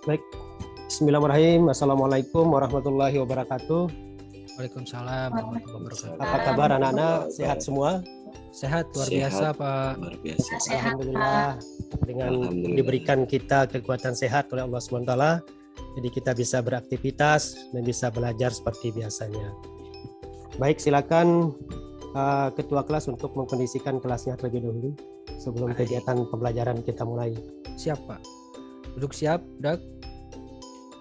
Baik, Bismillahirrahmanirrahim. Assalamualaikum warahmatullahi wabarakatuh. Waalaikumsalam warahmatullahi wabarakatuh. Apa kabar anak-anak? Sehat semua? Sehat luar biasa, Pak. Luar biasa. Alhamdulillah. Dengan diberikan kita kekuatan sehat oleh Allah SWT, jadi kita bisa beraktivitas dan bisa belajar seperti biasanya. Baik, silakan Ketua kelas untuk mengkondisikan kelasnya terlebih dahulu sebelum kegiatan pembelajaran kita mulai. Siap, Pak. Duduk siap, Dak.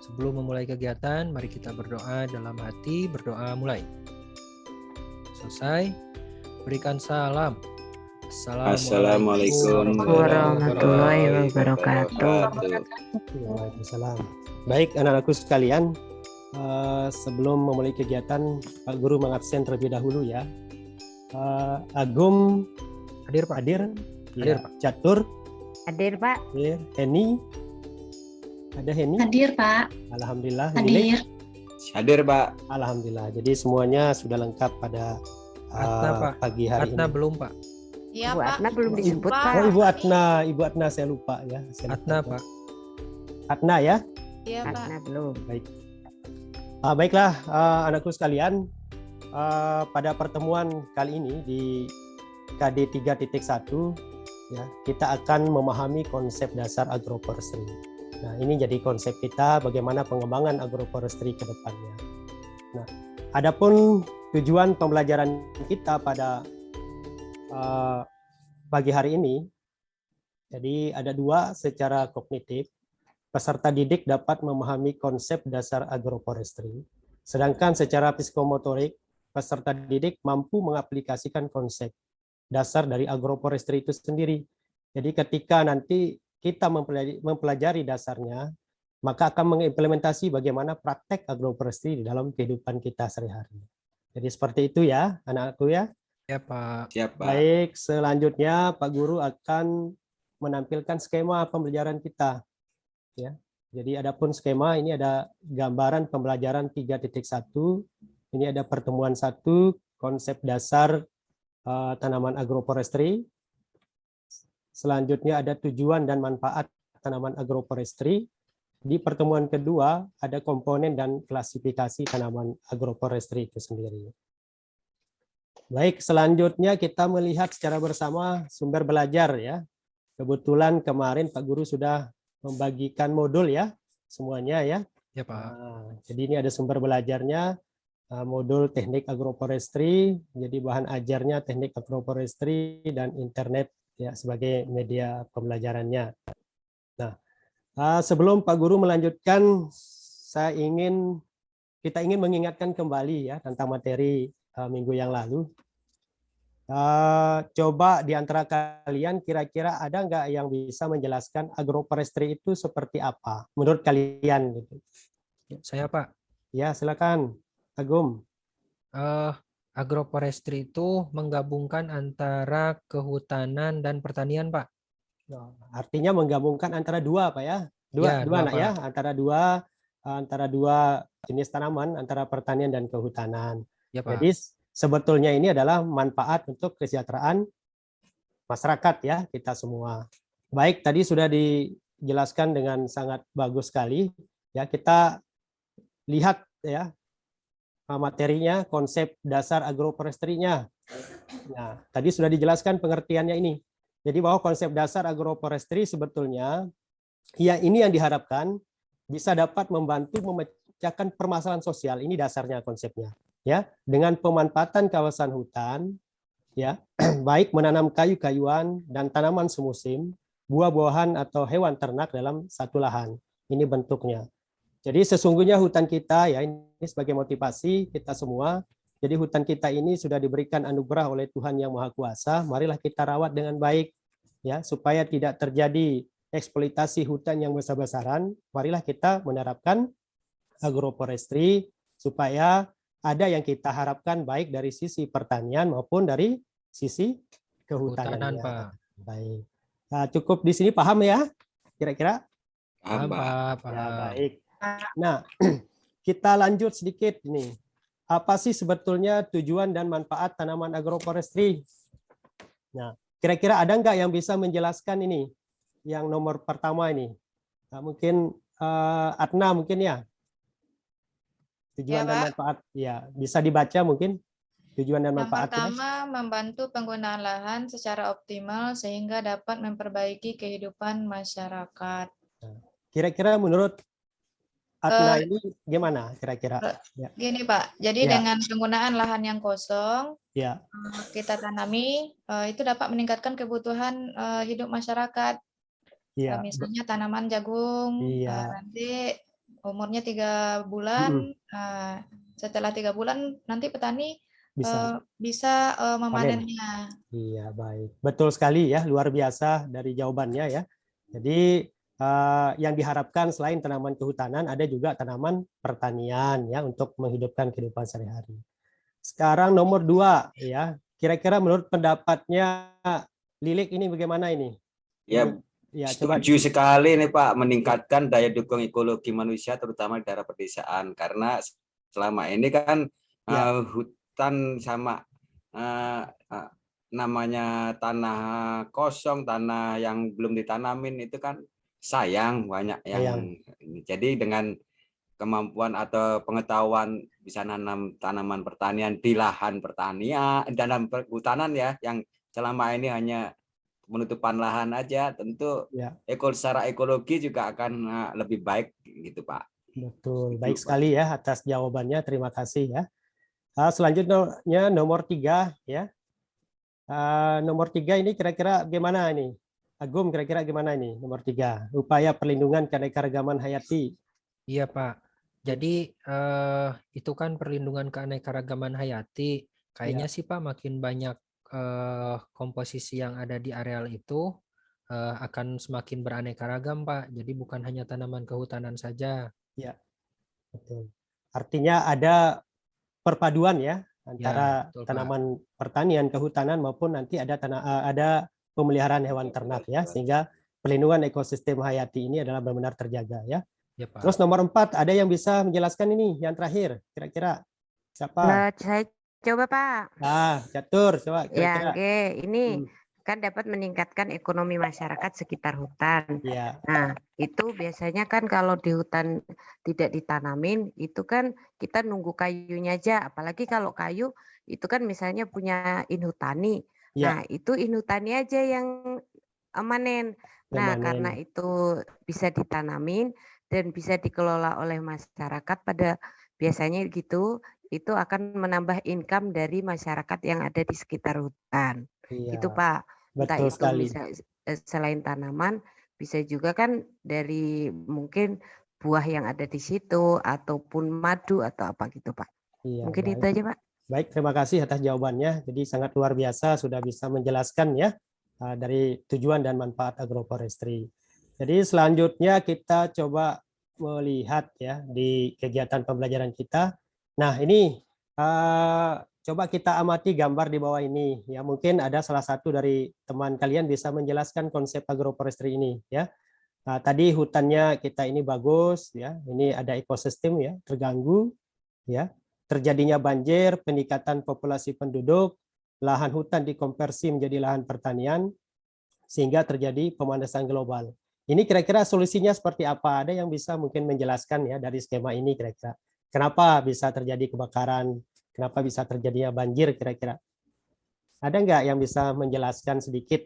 Sebelum memulai kegiatan, mari kita berdoa dalam hati. Berdoa mulai. Selesai. Berikan salam. Assalamualaikum warahmatullahi wabarakatuh. Waalaikumsalam. Baik, anak-anakku sekalian, sebelum memulai kegiatan, Pak Guru mengabsen terlebih dahulu ya. Agum Hadir, Pak. hadir, Hadir, ya. Pak. Catur Hadir, Pak. hadir, Heni ada Heni. Hadir, Pak. Alhamdulillah. Hadir. Hadir, Pak. Alhamdulillah. Jadi semuanya sudah lengkap pada Atna, Pak. pagi hari Atna ini. belum, Pak. Iya, Bu Pak. Atna belum disebut, Pak. Pak. Oh, Ibu Atna saya lupa ya. Saya lupa. Atna, Pak. Atna ya. Iya, Pak. Atna belum. Baik. Baiklah anakku sekalian, pada pertemuan kali ini di KD 3.1 ya, kita akan memahami konsep dasar agroforestry. Nah, ini jadi konsep kita bagaimana pengembangan agroforestry ke depannya. Nah, adapun tujuan pembelajaran kita pada pagi hari ini, jadi ada dua secara kognitif. Peserta didik dapat memahami konsep dasar agroforestry, sedangkan secara psikomotorik, peserta didik mampu mengaplikasikan konsep dasar dari agroforestry itu sendiri. Jadi ketika nanti kita mempelajari dasarnya, maka akan mengimplementasi bagaimana praktek agroforestry di dalam kehidupan kita sehari-hari. Jadi seperti itu ya, anak-anakku ya. Ya, Pak. Siap, Pak. Baik, selanjutnya Pak Guru akan menampilkan skema pembelajaran kita. Ya, jadi adapun skema ini ada gambaran pembelajaran 3.1. Ini ada pertemuan 1, konsep dasar tanaman agroforestry. Selanjutnya ada tujuan dan manfaat tanaman agroforestry. Di pertemuan kedua ada komponen dan klasifikasi tanaman agroforestry itu sendiri. Baik, selanjutnya kita melihat secara bersama sumber belajar ya. Kebetulan kemarin Pak Guru sudah membagikan modul ya semuanya ya. Ya, Pak. Jadi ini ada sumber belajarnya, modul teknik agroforestry, jadi bahan ajarnya teknik agroforestry dan internet ya sebagai media pembelajarannya. Nah, sebelum Pak Guru melanjutkan, kita ingin mengingatkan kembali ya tentang materi minggu yang lalu. Coba di antara kalian kira-kira ada nggak yang bisa menjelaskan agroforestry itu seperti apa menurut kalian gitu? Saya, Pak. Ya, silakan Agum. Agroforestry itu menggabungkan antara kehutanan dan pertanian, Pak. Artinya menggabungkan antara dua Pak ya? Ya, Dua dua, anak Pak. ya, antara dua jenis tanaman, antara pertanian dan kehutanan. Ya, Pak. Jadi sebetulnya ini adalah manfaat untuk kesejahteraan masyarakat ya, kita semua. Baik, tadi sudah dijelaskan dengan sangat bagus sekali. Ya, kita lihat ya materinya, konsep dasar agroforestry-nya. Nah, tadi sudah dijelaskan pengertiannya ini. Jadi bahwa konsep dasar agroforestry sebetulnya ya ini yang diharapkan bisa dapat membantu memecahkan permasalahan sosial. Ini dasarnya konsepnya. Ya, dengan pemanfaatan kawasan hutan, ya, baik menanam kayu-kayuan dan tanaman semusim, buah-buahan atau hewan ternak dalam satu lahan. Ini bentuknya. Jadi sesungguhnya hutan kita ya ini sebagai motivasi kita semua. Jadi hutan kita ini sudah diberikan anugerah oleh Tuhan Yang Maha Kuasa. Marilah kita rawat dengan baik ya supaya tidak terjadi eksploitasi hutan yang besar-besaran. Marilah kita menerapkan agroforestry supaya ada yang kita harapkan baik dari sisi pertanian maupun dari sisi kehutanan. Pak. Baik. Nah, cukup di sini paham ya? Kira-kira? Paham, Pak. Paham. Ya, baik. Nah, kita lanjut sedikit nih. Apa sih sebetulnya tujuan dan manfaat tanaman agroforestry? Nah, kira-kira ada nggak yang bisa menjelaskan ini? Yang nomor pertama ini. Nah, mungkin Adna mungkin ya. Tujuan Ya, dan Pak. manfaat. Ya, bisa dibaca mungkin tujuan dan Yang manfaatnya. pertama, membantu penggunaan lahan secara optimal sehingga dapat memperbaiki kehidupan masyarakat. Kira-kira menurut Adna ini gimana kira-kira? Ya, Gini, Pak, jadi Ya. dengan penggunaan lahan yang kosong, ya, kita tanami, itu dapat meningkatkan kebutuhan hidup masyarakat. ya, Misalnya tanaman jagung, Iya. nanti umurnya 3 bulan, setelah 3 bulan nanti petani Bisa. bisa memanennya. Iya, baik. Betul sekali ya, luar biasa dari jawabannya ya. Jadi yang diharapkan selain tanaman kehutanan ada juga tanaman pertanian ya untuk menghidupkan kehidupan sehari-hari. Sekarang nomor 2 ya. Kira-kira menurut pendapatnya Lilik ini bagaimana ini? Ya, Ya, coba. setuju sekali nih Pak, meningkatkan daya dukung ekologi manusia terutama di daerah pedesaan, karena selama ini kan Ya. hutan sama namanya tanah kosong, tanah yang belum ditanamin itu kan sayang, banyak yang ini. Jadi dengan kemampuan atau pengetahuan bisa nanam tanaman pertanian di lahan pertanian dan perhutanan ya, yang selama ini hanya penutupan lahan aja, tentu Ya. secara ekologi juga akan lebih baik gitu Pak. Betul, Setuju, baik Pak. sekali ya atas jawabannya. Terima kasih ya. Selanjutnya nomor 3 ya. Nomor 3 ini kira-kira gimana ini? Agum, kira-kira gimana ini? Nomor 3, upaya perlindungan keanekaragaman hayati. Iya, Pak. Jadi itu kan perlindungan keanekaragaman hayati. Kayaknya sih Pak, makin banyak komposisi yang ada di areal itu akan semakin beraneka ragam, Pak. Jadi bukan hanya tanaman kehutanan saja. Ya, betul. Artinya ada perpaduan ya antara betul, Pak. tanaman pertanian, kehutanan maupun nanti ada pemeliharaan hewan ternak ya, sehingga perlindungan ekosistem hayati ini adalah benar-benar terjaga ya. Ya, Pak. Terus nomor 4, ada yang bisa menjelaskan ini yang terakhir, kira-kira siapa? Saya coba Pak. Catur, coba Ya, kira-kira. oke. Ini kan dapat meningkatkan ekonomi masyarakat sekitar hutan. Ya, Nah, itu biasanya kan kalau di hutan tidak ditanamin, itu kan kita nunggu kayunya aja. Apalagi kalau kayu itu kan misalnya punya inhutani. Ya. Nah, itu inhutani aja yang manen. Nah, Memanen. karena itu bisa ditanamin dan bisa dikelola oleh masyarakat pada biasanya gitu, itu akan menambah income dari masyarakat yang ada di sekitar hutan. Iya, Itu Pak. Entah betul itu sekali. selain tanaman, bisa juga kan dari mungkin buah yang ada di situ ataupun madu atau apa gitu Pak. Iya, Mungkin baik. itu aja Pak. Baik, terima kasih atas jawabannya. Jadi sangat luar biasa sudah bisa menjelaskan ya dari tujuan dan manfaat agroforestry. Jadi selanjutnya kita coba melihat ya di kegiatan pembelajaran kita. Nah, ini coba kita amati gambar di bawah ini ya. Mungkin ada salah satu dari teman kalian bisa menjelaskan konsep agroforestry ini ya. Tadi hutannya kita ini bagus ya. Ini ada ekosistem ya terganggu ya. Terjadinya banjir, peningkatan populasi penduduk, lahan hutan dikonversi menjadi lahan pertanian, sehingga terjadi pemanasan global. Ini kira-kira solusinya seperti apa? Ada yang bisa mungkin menjelaskan ya dari skema ini kira-kira. Kenapa bisa terjadi kebakaran? Kenapa bisa terjadinya banjir kira-kira? Ada nggak yang bisa menjelaskan sedikit?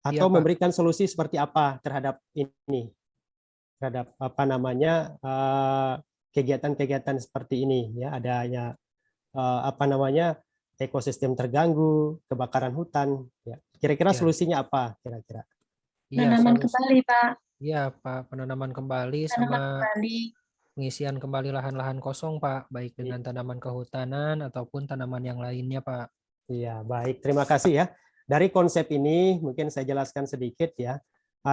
Atau Iya, Pak. memberikan solusi seperti apa terhadap ini? Terhadap apa namanya kegiatan-kegiatan seperti ini ya, adanya apa namanya ekosistem terganggu, kebakaran hutan ya. Kira-kira Ya. solusinya apa kira-kira? Iya, Penanaman kembali, Pak. Iya, Pak, penanaman kembali Tanaman sama kembali. pengisian kembali lahan-lahan kosong, Pak, baik dengan tanaman kehutanan ataupun tanaman yang lainnya, Pak. Iya, baik. Terima kasih ya. Dari konsep ini mungkin saya jelaskan sedikit ya.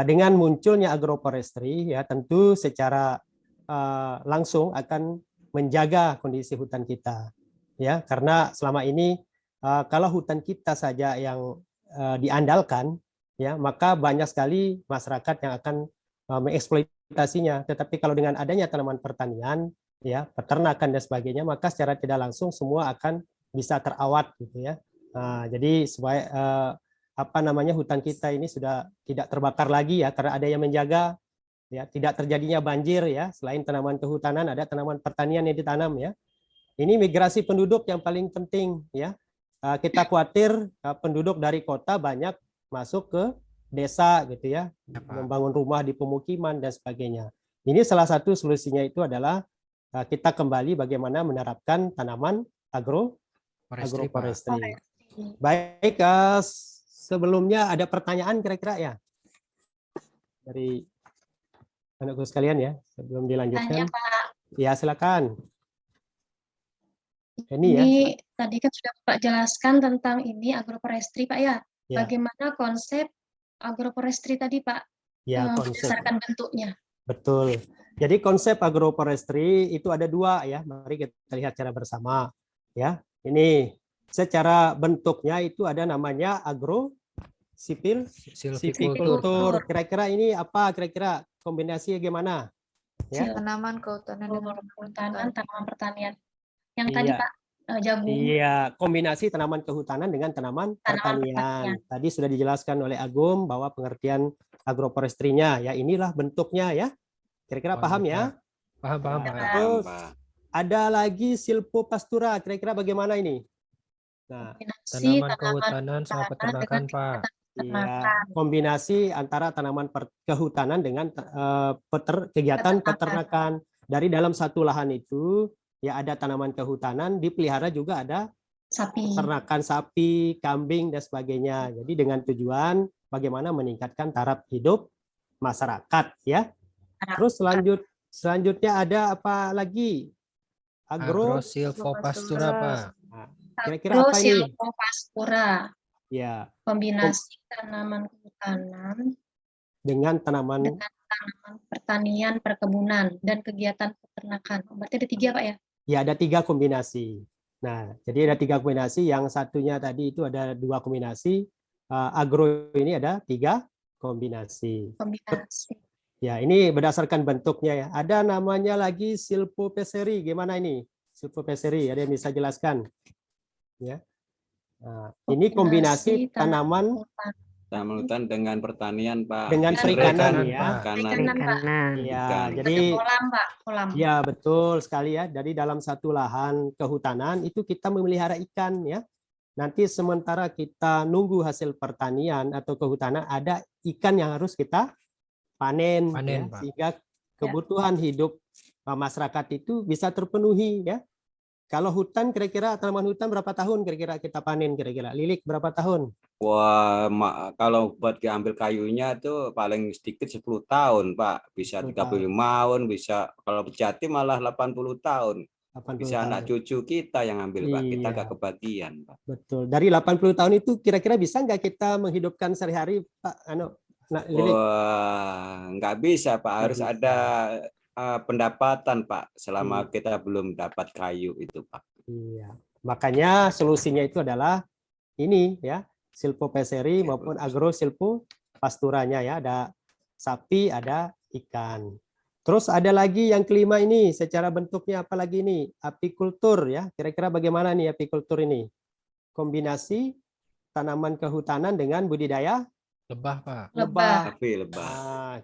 Dengan munculnya agroforestry ya tentu secara langsung akan menjaga kondisi hutan kita. Ya, karena selama ini kalau hutan kita saja yang diandalkan ya, maka banyak sekali masyarakat yang akan mengeksploitasinya. Tetapi kalau dengan adanya tanaman pertanian ya, peternakan dan sebagainya, maka secara tidak langsung semua akan bisa terawat gitu ya. Jadi supaya hutan kita ini sudah tidak terbakar lagi ya, karena ada yang menjaga ya, tidak terjadinya banjir ya. Selain tanaman kehutanan ada tanaman pertanian yang ditanam ya. Ini migrasi penduduk yang paling penting ya. Kita khawatir penduduk dari kota banyak masuk ke desa gitu ya, membangun rumah di pemukiman dan sebagainya. Ini salah satu solusinya itu adalah kita kembali bagaimana menerapkan tanaman agroforestry. Baik, sebelumnya ada pertanyaan kira-kira ya dari anakku sekalian ya, sebelum dilanjutkan. Ya, silakan. Ini tadi kan sudah Pak jelaskan tentang ini agroforestry Pak ya. Ya. Bagaimana konsep agroforestry tadi Pak? Ya, konsep. Berdasarkan bentuknya. Betul. Jadi konsep agroforestry itu ada dua ya. Mari kita lihat secara bersama ya. Ini secara bentuknya itu ada namanya silvicultur. Kira-kira ini apa? Kira-kira kombinasinya gimana? Ya. Tanaman kehutanan dengan tanaman pertanian. Yang tadi Pak jagung. Iya, kombinasi tanaman kehutanan dengan tanaman pertanian. Tadi sudah dijelaskan oleh Agum bahwa pengertian agroforestry-nya ya, inilah bentuknya ya. Kira-kira paham ya? Paham. Terus ada lagi silvopastura. Kira-kira bagaimana ini? Nah, tanaman kehutanan sama peternakan, Pak. Iya, kombinasi antara tanaman kehutanan dengan kegiatan peternakan. Dari dalam satu lahan itu ya ada tanaman kehutanan, dipelihara juga ada peternakan sapi, kambing dan sebagainya. Jadi dengan tujuan bagaimana meningkatkan taraf hidup masyarakat ya. Terus selanjutnya ada apa lagi? Agrosilvopastura, Pak. Kira-kira apa ini? Agrosilvopastura. Ya. Kombinasi tanaman kehutanan dengan tanaman pertanian, perkebunan, dan kegiatan peternakan. Berarti ada 3 Pak ya? Ya, ada 3 kombinasi. Nah, jadi ada 3 kombinasi. Yang satunya tadi itu ada 2 kombinasi. Agro ini ada 3 kombinasi. Ya, ini berdasarkan bentuknya ya. Ada namanya lagi silvopaseri. Gimana ini? Silvopaseri, ada yang bisa jelaskan? Ya. Nah, ini kombinasi tanaman hutan dengan pertanian, Pak. Dengan perikanan ya. Ya, jadi kolam. Ya, betul sekali ya. Jadi dalam satu lahan kehutanan itu kita memelihara ikan ya. Nanti sementara kita nunggu hasil pertanian atau kehutanan, ada ikan yang harus kita panen ya, sehingga kebutuhan hidup masyarakat itu bisa terpenuhi ya. Kalau hutan kira-kira tanaman hutan berapa tahun kira-kira kita panen kira-kira? Lilik berapa tahun? Wah, kalau buat diambil kayunya tuh paling sedikit 10 tahun, Pak. Bisa 35 tahun, bisa kalau berjati malah 80 tahun. Bisa anak cucu kita yang ambil, Pak. Kita nggak kebagian, Pak. Betul. Dari 80 tahun itu kira-kira bisa nggak kita menghidupkan sehari-hari, Pak? Wah, nggak bisa, Pak. Harus ada pendapatan, Pak, selama kita belum dapat kayu itu, Pak. Iya. Makanya solusinya itu adalah ini ya, silvopaseri maupun agrosilvopasturanya ya, ada sapi, ada ikan. Terus ada lagi yang kelima ini, secara bentuknya apa lagi ini? Apikultur ya. Kira-kira bagaimana nih apikultur ini? Kombinasi tanaman kehutanan dengan budidaya lebah, Pak. Lebah.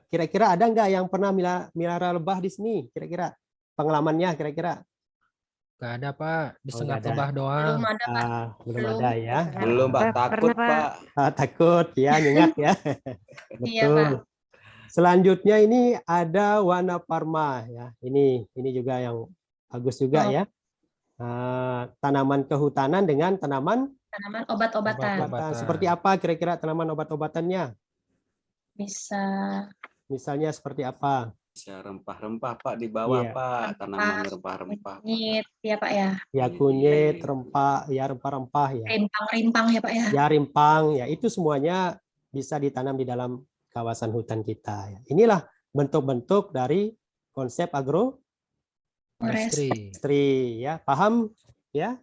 Kira-kira ada nggak yang pernah melihara lebah di sini? Kira-kira pengalamannya kira-kira? Nggak ada, Pak. Disengat lebah doang. Belum ada ya. Belum, Pak. Takut, Pak. Takut ya, nyengat ya. Betul. Selanjutnya ini ada Wana Parma ya. Ini juga yang bagus juga ya. Tanaman kehutanan dengan tanaman obat-obatan. Seperti apa kira-kira tanaman obat-obatannya? Bisa. Misalnya seperti apa? Bisa rempah-rempah, Pak, di bawah, Pak. Tanaman rempah-rempah. Kunyit, ya Pak ya. Ya, kunyit, rempah, ya rempah-rempah ya. Rimpang-rimpang ya Pak ya. Ya, rimpang ya. Itu semuanya bisa ditanam di dalam kawasan hutan kita. Inilah bentuk-bentuk dari konsep agroforestry ya. Paham ya?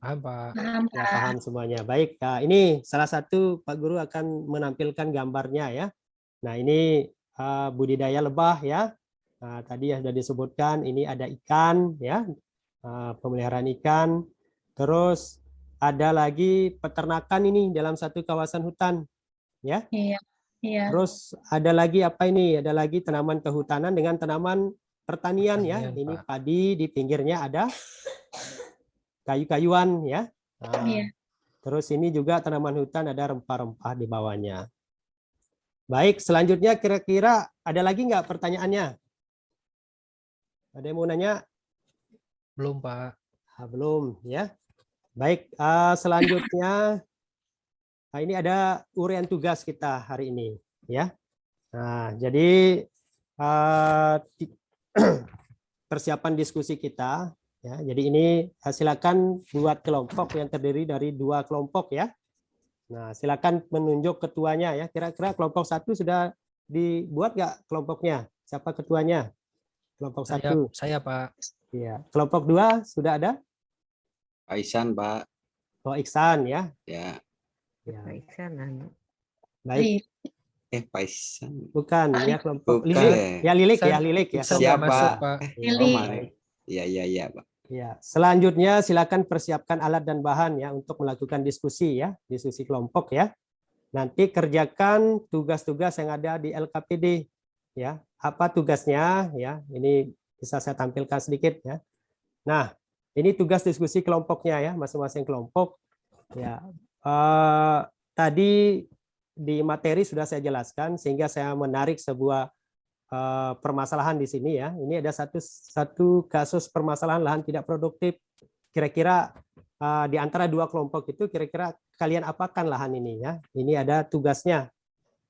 Paham, Pak. Ya, paham semuanya. Baik, nah, ini salah satu Pak Guru akan menampilkan gambarnya ya. Nah, ini budidaya lebah ya. Nah, tadi sudah disebutkan ini ada ikan ya. Pemeliharaan ikan. Terus ada lagi peternakan ini dalam satu kawasan hutan, ya. Iya. Iya. Terus ada lagi apa ini? Ada lagi tanaman kehutanan dengan tanaman pertanian, ya. Pertanian, Ini Pak. padi, di pinggirnya ada kayu-kayuan, ya. Nah, Iya. terus ini juga tanaman hutan, ada rempah-rempah di bawahnya. Baik, selanjutnya kira-kira ada lagi nggak pertanyaannya? Ada yang mau nanya? Belum, Pak. Belum, ya. Baik, selanjutnya ini ada uraian tugas kita hari ini, ya. Nah, jadi persiapan diskusi kita, ya. Jadi ini silakan buat kelompok yang terdiri dari 2 kelompok, ya. Nah, silakan menunjuk ketuanya, ya. Kira-kira kelompok 1 sudah dibuat nggak kelompoknya? Siapa ketuanya? Kelompok 1. Saya, Pak. Iya. Kelompok 2 sudah ada? Pak Ihsan, Pak. Oh, Iksan, ya. Ya. Ya. Pak Iksan, Baik. Pak Ihsan. Bukan, Pak ya kelompok Bukan. Lilik. Ya, Lilik, ya, Iksan- Lilik, ya. Iksan nggak Siapa? masuk, Pak. Ya, Lili. baik. Iya, Pak. Ya, selanjutnya silakan persiapkan alat dan bahan, ya, untuk melakukan diskusi, ya, diskusi kelompok, ya. Nanti kerjakan tugas-tugas yang ada di LKPD, ya. Apa tugasnya, ya? Ini bisa saya tampilkan sedikit, ya. Nah, ini tugas diskusi kelompoknya, ya, masing-masing kelompok. Ya, tadi di materi sudah saya jelaskan, sehingga saya menarik sebuah permasalahan di sini, ya. Ini ada satu kasus permasalahan lahan tidak produktif. Kira-kira di antara 2 kelompok itu kira-kira kalian apakan lahan ini, ya. Ini ada tugasnya,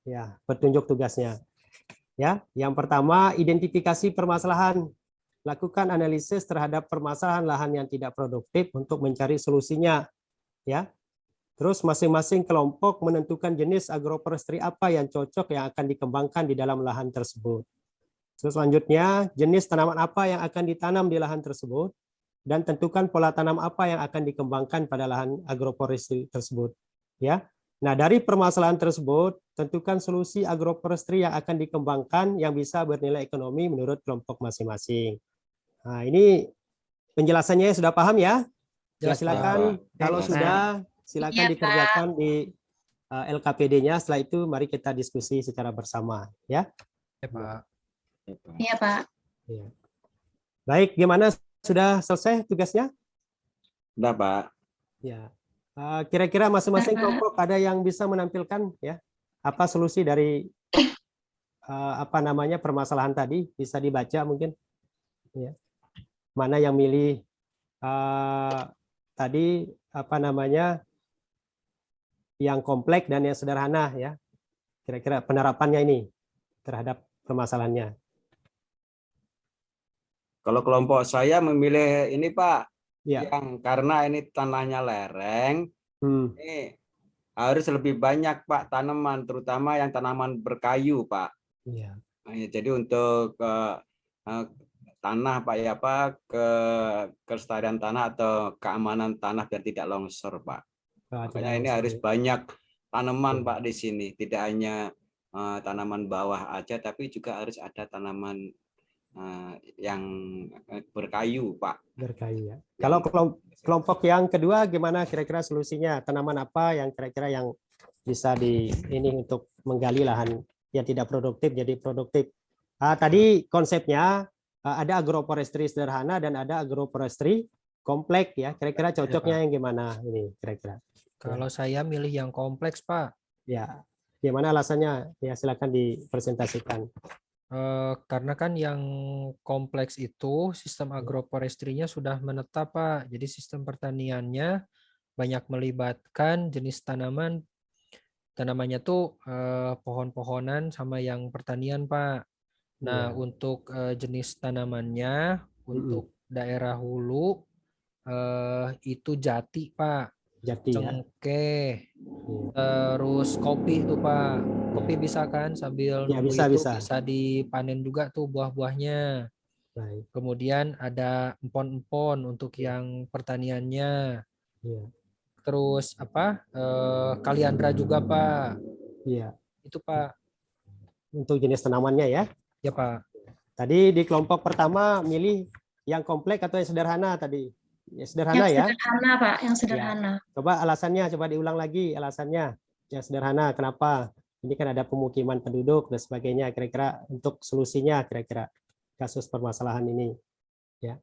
ya, petunjuk tugasnya. Ya, yang pertama identifikasi permasalahan. Lakukan analisis terhadap permasalahan lahan yang tidak produktif untuk mencari solusinya, ya. Terus masing-masing kelompok menentukan jenis agroforestry apa yang cocok yang akan dikembangkan di dalam lahan tersebut. Terus selanjutnya, jenis tanaman apa yang akan ditanam di lahan tersebut, dan tentukan pola tanam apa yang akan dikembangkan pada lahan agroforestry tersebut. Ya. Nah, dari permasalahan tersebut, tentukan solusi agroforestry yang akan dikembangkan yang bisa bernilai ekonomi menurut kelompok masing-masing. Nah, ini penjelasannya sudah paham, ya? Ya, Jelas, silakan. Pak. Kalau Pak. sudah, silakan Iya, Pak. dikerjakan di LKPD-nya. Setelah itu mari kita diskusi secara bersama, ya. Ya, Pak. Iya, Pak. Ya. Baik, gimana, sudah selesai tugasnya? Udah, Pak. Ya. Kira-kira masing-masing Pak. kelompok ada yang bisa menampilkan, ya, apa solusi dari apa namanya permasalahan tadi, bisa dibaca mungkin, ya. Mana yang milih tadi apa namanya yang kompleks dan yang sederhana, ya. Kira-kira penerapannya ini terhadap permasalahannya. Kalau kelompok saya memilih ini, Pak, Ya. yang karena ini tanahnya lereng, Hmm. ini harus lebih banyak, Pak, tanaman, terutama yang tanaman berkayu, Pak. Iya. Jadi untuk tanah, Pak, ya, Pak, kelestarian tanah atau keamanan tanah biar tidak longsor, Pak. Makanya ini harus banyak tanaman, Pak, di sini. Tidak hanya tanaman bawah aja, tapi juga harus ada tanaman yang berkayu, Pak. Berkayu, ya. Kalau kelompok yang kedua gimana kira-kira solusinya? Tanaman apa yang kira-kira yang bisa ini untuk menggali lahan yang tidak produktif jadi produktif? Tadi konsepnya ada agroforestry sederhana dan ada agroforestry kompleks, ya. Kira-kira cocoknya yang gimana ini kira-kira? Kalau saya milih yang kompleks, Pak. Ya, gimana alasannya? Ya, silakan dipresentasikan. Karena kan yang kompleks itu sistem agroforestry-nya sudah menetap, Pak. Jadi sistem pertaniannya banyak melibatkan jenis tanamannya tuh pohon-pohonan sama yang pertanian, Pak. Nah, untuk jenis tanamannya untuk daerah hulu itu jati, Pak. Jati, ya. Cengkeh, terus kopi tuh, Pak. Kopi bisa kan sambil Ya, nunggu bisa. bisa dipanen juga tuh buah-buahnya. Baik. Kemudian ada empon-empon untuk yang pertaniannya. Iya. Terus kaliandra juga, Pak. Iya. Itu, Pak. Untuk jenis tanamannya, ya. Ya, Pak. Tadi di kelompok pertama milih yang kompleks atau yang sederhana tadi? Ya, sederhana Yang ya. sederhana, Pak, yang sederhana. Coba alasannya, coba diulang lagi alasannya. Yang sederhana, kenapa? Ini kan ada pemukiman penduduk dan sebagainya. Kira-kira untuk solusinya, kira-kira kasus permasalahan ini. Ya.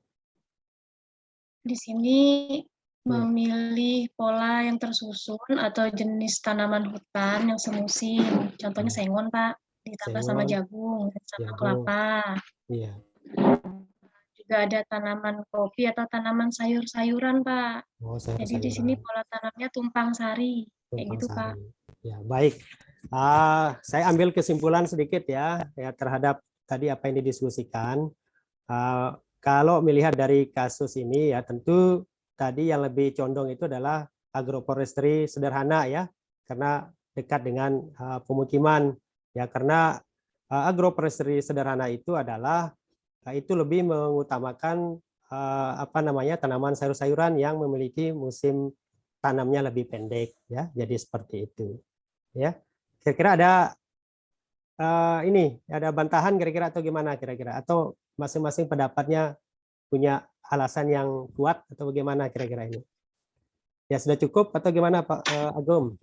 Di sini Ya. memilih pola yang tersusun atau jenis tanaman hutan yang semusim. Contohnya sengon, Pak, ditambah sama Sengon, jagung, sama jagung. kelapa. Iya. Juga ada tanaman kopi atau tanaman sayur-sayuran, Pak. Oh, Jadi di sini pola tanamnya tumpang sari, kayak tumpang gitu, Pak. sari. Ya, baik. Saya ambil kesimpulan sedikit ya terhadap tadi apa yang didiskusikan. Kalau melihat dari kasus ini ya tentu tadi yang lebih condong itu adalah agroforestry sederhana ya, karena dekat dengan pemukiman ya, karena agroforestry sederhana itu adalah itu lebih mengutamakan apa namanya tanaman sayur-sayuran yang memiliki musim tanamnya lebih pendek ya, jadi seperti itu ya. Kira-kira ada ini ada bantahan kira-kira atau gimana kira-kira, atau masing-masing pendapatnya punya alasan yang kuat atau bagaimana kira-kira ini? Ya sudah cukup atau gimana Pak Agum?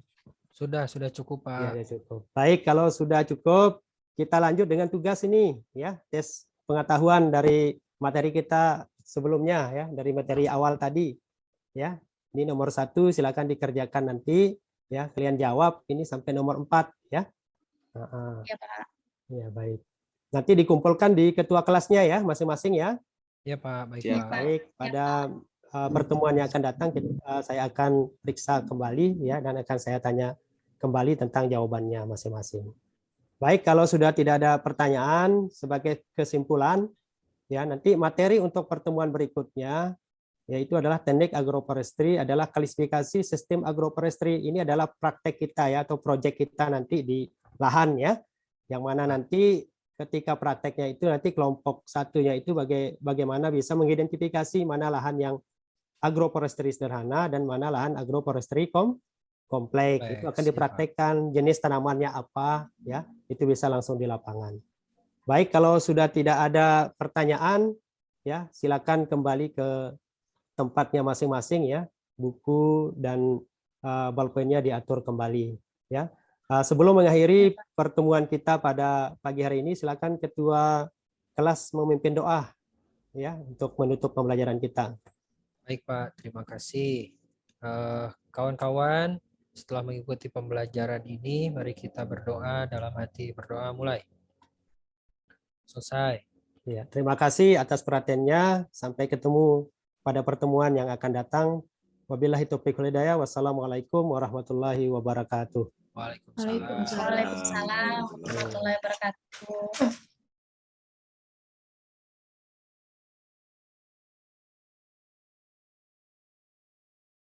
Sudah cukup, Pak. Ya, sudah cukup. Baik, kalau sudah cukup, kita lanjut dengan tugas ini ya, tes pengetahuan dari materi kita sebelumnya ya, dari materi awal tadi ya. Ini nomor 1 silakan dikerjakan nanti ya, kalian jawab ini sampai nomor 4 ya. Ya, Pak. Ya, baik. Nanti dikumpulkan di ketua kelasnya ya, masing-masing ya. Ya, Pak. Baik, Siap. Pak. Baik, pada pertemuan yang akan datang saya akan periksa kembali ya, dan akan saya tanya kembali tentang jawabannya masing-masing. Baik, kalau sudah tidak ada pertanyaan, sebagai kesimpulan ya, nanti materi untuk pertemuan berikutnya yaitu adalah teknik agroforestry, adalah klasifikasi sistem agroforestry. Ini adalah praktek kita ya, atau proyek kita nanti di lahan ya, yang mana nanti ketika prakteknya itu nanti kelompok satunya itu bagaimana bisa mengidentifikasi mana lahan yang agroforestry sederhana dan mana lahan agroforestry kompleks. Itu akan dipraktekkan jenis tanamannya apa ya, itu bisa langsung di lapangan. Baik, kalau sudah tidak ada pertanyaan ya, silakan kembali ke tempatnya masing-masing ya, buku dan ballpoint-nya diatur kembali ya. Sebelum mengakhiri pertemuan kita pada pagi hari ini, silakan ketua kelas memimpin doa ya untuk menutup pembelajaran kita. Baik, Pak, terima kasih. Kawan-kawan, setelah mengikuti pembelajaran ini, mari kita berdoa dalam hati. Berdoa mulai. Selesai. Ya, terima kasih atas perhatiannya. Sampai ketemu pada pertemuan yang akan datang. Wabillahi taufiq wal hidayah. Wassalamualaikum warahmatullahi wabarakatuh. Waalaikumsalam. Waalaikumsalam warahmatullahi wabarakatuh.